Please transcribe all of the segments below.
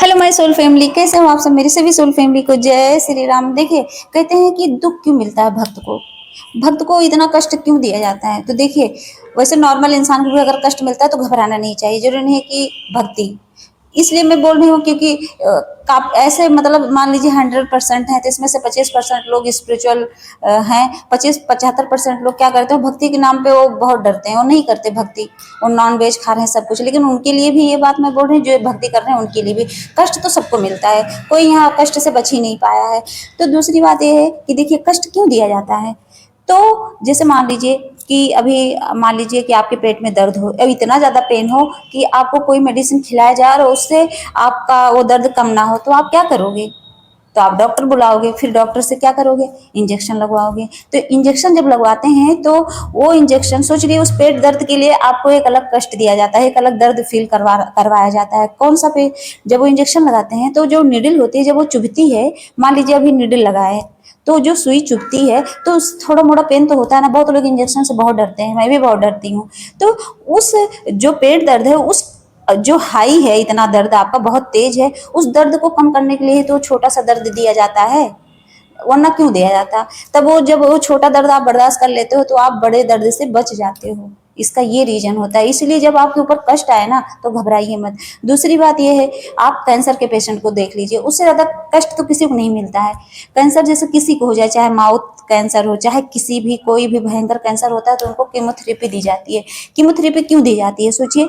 Hello my soul family, कैसे हो आप सब। मेरी सभी सोल फैमिली को जय श्री राम। देखिए, कहते हैं कि दुख क्यों मिलता है भक्त को इतना कष्ट क्यों दिया जाता है। तो देखिए, वैसे नॉर्मल इंसान को भी अगर कष्ट मिलता है तो घबराना नहीं चाहिए। जरूरी नहीं है कि भक्ति, इसलिए मैं बोल रही हूँ क्योंकि ऐसे मतलब मान लीजिए 100% है तो इसमें से 25% लोग स्पिरिचुअल हैं। 75% लोग क्या करते हैं, भक्ति के नाम पे वो बहुत डरते हैं, वो नहीं करते भक्ति, वो नॉन वेज खा रहे हैं सब कुछ। लेकिन उनके लिए भी ये बात मैं बोल रही हूँ, जो भक्ति कर रहे हैं उनके लिए भी कष्ट तो सबको मिलता है, कोई यहाँ कष्ट से बच ही नहीं पाया है। तो दूसरी बात ये है कि देखिए, कष्ट क्यों दिया जाता है। तो जैसे मान लीजिए कि अभी मान लीजिए कि आपके पेट में दर्द हो, अब इतना ज़्यादा पेन हो कि आपको कोई मेडिसिन खिलाया जाए और उससे आपका वो दर्द कम ना हो, तो आप क्या करोगे। तो आप डॉक्टर बुलाओगे, फिर डॉक्टर से क्या करोगे, इंजेक्शन लगवाओगे। तो इंजेक्शन जब लगवाते हैं तो वो इंजेक्शन, सोच रही है, उस पेट दर्द के लिए आपको एक अलग कष्ट दिया जाता है, एक अलग दर्द फील करवाया जाता है। कौन सा पे, जब वो इंजेक्शन लगाते हैं तो जो निडल होती है, जब वो चुभती है, मान लीजिए अभी निडल लगाए तो जो सुई चुभती है तो थोड़ा मोड़ा पेन तो होता है ना। बहुत लोग इंजेक्शन से बहुत डरते हैं, मैं भी बहुत डरती हूँ। तो उस जो पेट दर्द है, उस जो हाई है, इतना दर्द आपका बहुत तेज है, उस दर्द को कम करने के लिए तो छोटा सा दर्द दिया जाता है, वरना क्यों दिया जाता। तब वो जब वो छोटा दर्द आप बर्दाश्त कर लेते हो तो आप बड़े दर्द से बच जाते हो। इसका ये रीजन होता है। इसलिए जब आपके ऊपर कष्ट आए ना तो घबराइए मत। दूसरी बात ये है, आप कैंसर के पेशेंट को देख लीजिए, उससे ज्यादा कष्ट तो किसी को नहीं मिलता है। कैंसर जैसे किसी को हो जाए, चाहे माउथ कैंसर हो, चाहे किसी भी कोई भी भयंकर कैंसर होता है, तो उनको कीमोथेरेपी दी जाती है। कीमोथेरेपी क्यों दी जाती है, सोचिए,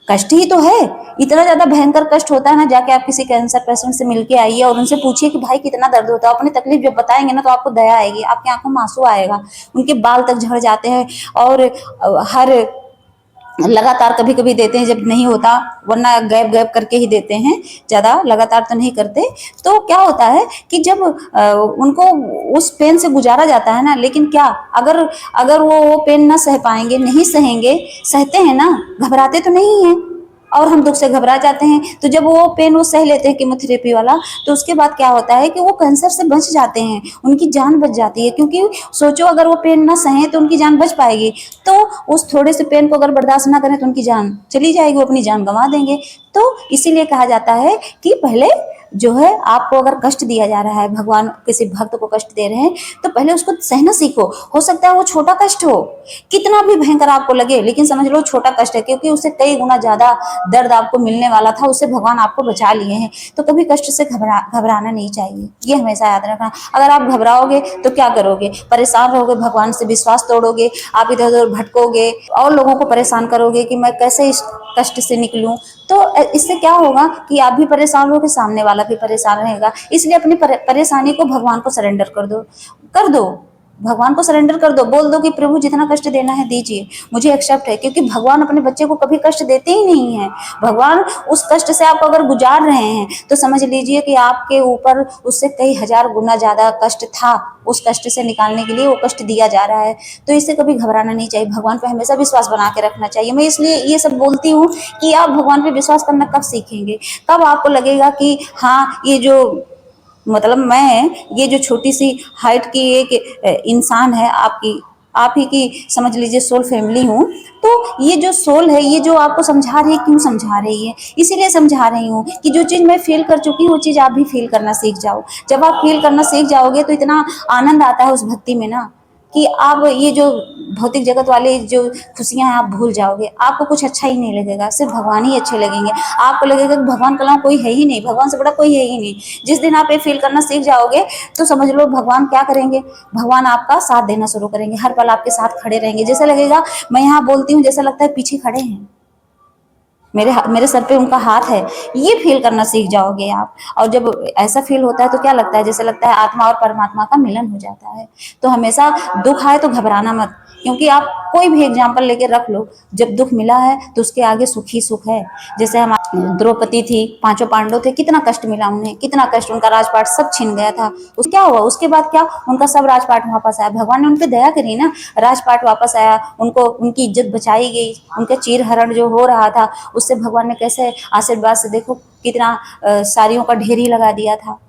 कष्ट ही तो है। इतना ज्यादा भयंकर कष्ट होता है ना, जाके आप किसी कैंसर पेशेंट से मिलके आइए और उनसे पूछिए कि भाई कितना दर्द होता है। अपनी तकलीफ जब बताएंगे ना तो आपको दया आएगी, आपकी आंखों में आंसू आएगा, उनके बाल तक झड़ जाते हैं। और हर लगातार कभी कभी देते हैं जब नहीं होता, वरना गैप गैप करके ही देते हैं, ज़्यादा लगातार तो नहीं करते। तो क्या होता है कि जब उनको उस पेन से गुजारा जाता है ना, लेकिन क्या, अगर अगर वो पेन ना सह पाएंगे, नहीं सहेंगे, सहते हैं ना, घबराते तो नहीं है, और हम दुख से घबरा जाते हैं। तो जब वो पेन वो सह लेते हैं कीमोथेरेपी वाला, तो उसके बाद क्या होता है कि वो कैंसर से बच जाते हैं, उनकी जान बच जाती है। क्योंकि सोचो, अगर वो पेन ना सहे तो उनकी जान बच पाएगी, तो उस थोड़े से पेन को अगर बर्दाश्त ना करें तो उनकी जान चली जाएगी, वो अपनी जान गंवा देंगे। तो इसीलिए कहा जाता है कि पहले जो है, आपको अगर कष्ट दिया जा रहा है, भगवान किसी भक्त को कष्ट दे रहे हैं, तो पहले उसको सहना सीखो। हो सकता है वो छोटा कष्ट हो, कितना भी भयंकर आपको लगे, लेकिन समझ लो छोटा कष्ट है, क्योंकि उससे कई गुना ज्यादा दर्द आपको मिलने वाला था, उससे भगवान आपको बचा लिए हैं। तो कभी कष्ट से घबराना नहीं चाहिए, ये हमेशा याद रखना। अगर आप घबराओगे तो क्या करोगे, परेशान रहोगे, भगवान से विश्वास तोड़ोगे, आप इधर उधर भटकोगे और लोगों को परेशान करोगे कि मैं कैसे इस कष्ट से निकलूं। तो इससे क्या होगा कि आप भी परेशान होगे, सामने वाला भी परेशान रहेगा। इसलिए अपनी परेशानी को भगवान को सरेंडर कर दो, भगवान को सरेंडर कर दो। बोल दो कि प्रभु जितना कष्ट देना है दीजिए, मुझे एक्सेप्ट है। क्योंकि भगवान अपने बच्चे को कभी कष्ट देते ही नहीं है। भगवान उस कष्ट से आप अगर गुजार रहे हैं तो समझ लीजिए कि आपके ऊपर उससे कई हजार गुना ज्यादा कष्ट था, उस कष्ट से निकालने के लिए वो कष्ट दिया जा रहा है। तो इससे कभी घबराना नहीं चाहिए, भगवान पे हमेशा विश्वास बना के रखना चाहिए। मैं इसलिए ये सब बोलती हूँ कि आप भगवान पे विश्वास करना कब सीखेंगे, कब आपको लगेगा कि हाँ, ये जो मतलब मैं, ये जो छोटी सी हाइट की एक इंसान है, आपकी आप ही की समझ लीजिए सोल फैमिली हूँ। तो ये जो सोल है, ये जो आपको समझा रही है, क्यों समझा रही है, इसीलिए समझा रही हूँ कि जो चीज़ मैं फील कर चुकी हूँ वो चीज़ आप भी फील करना सीख जाओ। जब आप फील करना सीख जाओगे तो इतना आनंद आता है उस भक्ति में ना, कि आप ये जो भौतिक जगत वाले जो खुशियां हैं आप भूल जाओगे। आपको कुछ अच्छा ही नहीं लगेगा, सिर्फ भगवान ही अच्छे लगेंगे। आपको लगेगा कि भगवान के अलावा कोई है ही नहीं, भगवान से बड़ा कोई है ही नहीं। जिस दिन आप ये फील करना सीख जाओगे तो समझ लो भगवान क्या करेंगे, भगवान आपका साथ देना शुरू करेंगे, हर पल आपके साथ खड़े रहेंगे। जैसा लगेगा, मैं यहाँ बोलती हूँ, जैसा लगता है पीछे खड़े हैं, मेरे सर पे उनका हाथ है। ये फील करना सीख जाओगे आप। और जब ऐसा फील होता है तो क्या लगता है, जैसे लगता है आत्मा और परमात्मा का मिलन हो जाता है। तो हमेशा दुख आए तो घबराना मत, क्योंकि आप कोई भी एग्जाम्पल लेके रख लो, जब दुख मिला है तो उसके आगे सुख ही सुख है। जैसे हम द्रौपदी थी, पांचों पांडव थे, कितना कष्ट मिला उन्हें, कितना कष्ट, उनका राजपाट सब छिन गया था। उस क्या हुआ, उसके बाद क्या, उनका सब राजपाट वापस आया, भगवान ने उनपे दया करी ना, राजपाट वापस आया, उनको उनकी इज्जत बचाई गई। उनका चीर हरण जो हो रहा था उससे भगवान ने कैसे आशीर्वाद से देखो कितना साड़ियों का ढेरी लगा दिया था।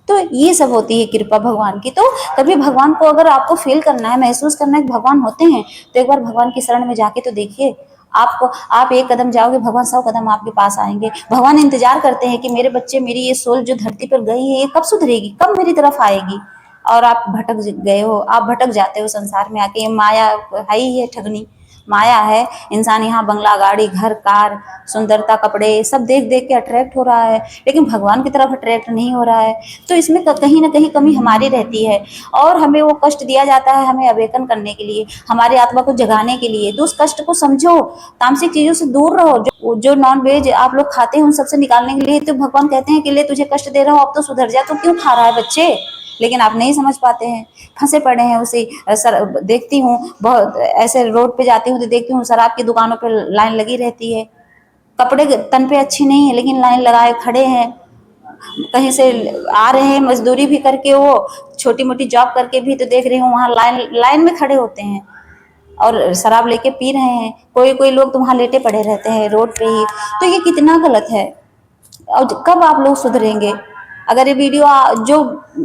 तो ये सब होती है कृपा भगवान की। तो कभी भगवान को अगर आपको फील करना है, महसूस करना है कि भगवान होते हैं, तो एक बार भगवान की शरण में जाके तो देखिए, आप एक कदम जाओगे, भगवान 100 कदम आपके पास आएंगे। भगवान इंतजार करते हैं कि मेरे बच्चे, मेरी ये सोल जो धरती पर गई है, ये कब सुधरेगी, कब मेरी तरफ आएगी। और आप भटक गए हो, आप भटक जाते हो संसार में आके। ये माया है ही है, ठगनी माया है। इंसान यहाँ बंगला, गाड़ी, घर, कार, सुंदरता, कपड़े सब देख देख के अट्रैक्ट हो रहा है, लेकिन भगवान की तरफ अट्रैक्ट नहीं हो रहा है। तो इसमें कहीं ना कहीं कमी हमारी रहती है, और हमें वो कष्ट दिया जाता है हमें अवेकन करने के लिए, हमारी आत्मा को जगाने के लिए। तो उस कष्ट को समझो, तामसिक चीजों से दूर रहो। जो नॉन वेज आप लोग खाते हैं उन सबसे निकालने के लिए तो भगवान कहते हैं कि ले तुझे कष्ट दे रहा हूँ, अब तो सुधर जा, तो क्यों खा रहा है बच्चे। लेकिन आप नहीं समझ पाते हैं, फंसे पड़े हैं उसी देखती हूँ बहुत ऐसे रोड पे जाती हूँ तो देखती हूँ शराब की दुकानों पे लाइन लगी रहती है। कपड़े तन पे अच्छी नहीं है लेकिन लाइन लगाए खड़े हैं। कहीं से आ रहे हैं मजदूरी भी करके, वो छोटी मोटी जॉब करके भी, तो देख रही हूँ वहाँ लाइन लाइन में खड़े होते हैं और शराब लेके पी रहे हैं। कोई कोई लोग तो वहाँ लेटे पड़े रहते हैं रोड पे ही। तो ये कितना गलत है। और कब आप लोग सुधरेंगे। अगर ये वीडियो जो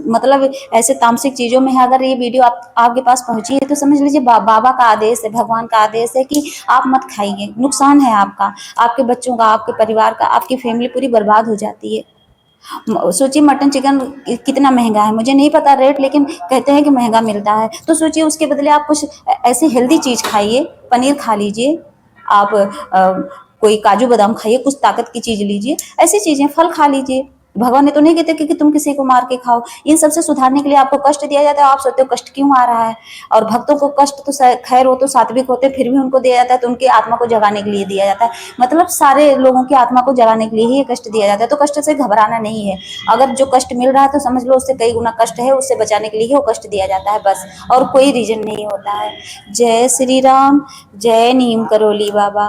मतलब ऐसे तामसिक चीजों में है, अगर ये वीडियो आपके पास पहुंची है तो समझ लीजिए बाबा का आदेश है, भगवान का आदेश है कि आप मत खाइए, नुकसान है आपका, आपके बच्चों का, आपके परिवार का, आपकी फैमिली पूरी बर्बाद हो जाती है। सोचिए मटन चिकन कितना महंगा है, मुझे नहीं पता रेट, लेकिन कहते हैं कि महंगा मिलता है। तो सोचिए उसके बदले आप कुछ ऐसी हेल्दी चीज खाइए, पनीर खा लीजिए आप, कोई काजू बादाम खाइए, कुछ ताकत की चीज लीजिए, ऐसी चीजें, फल खा लीजिए। भगवान ने तो नहीं कहते कि तुम किसी को मार के खाओ। इन सबसे सुधारने के लिए आपको कष्ट दिया जाता है, आप सोचते हो कष्ट क्यों आ रहा है। और भक्तों को कष्ट तो खैर वो तो सात्विक होते, फिर भी उनको दिया जाता है, तो उनकी आत्मा को जगाने के लिए दिया जाता है। मतलब सारे लोगों की आत्मा को जगाने के लिए ही ये कष्ट दिया जाता है। तो कष्ट से घबराना नहीं है। अगर जो कष्ट मिल रहा है तो समझ लो उससे कई गुना कष्ट है, उससे बचाने के लिए ही वो कष्ट दिया जाता है बस, और कोई रीजन नहीं होता है। जय श्री राम, जय नीम करोली बाबा।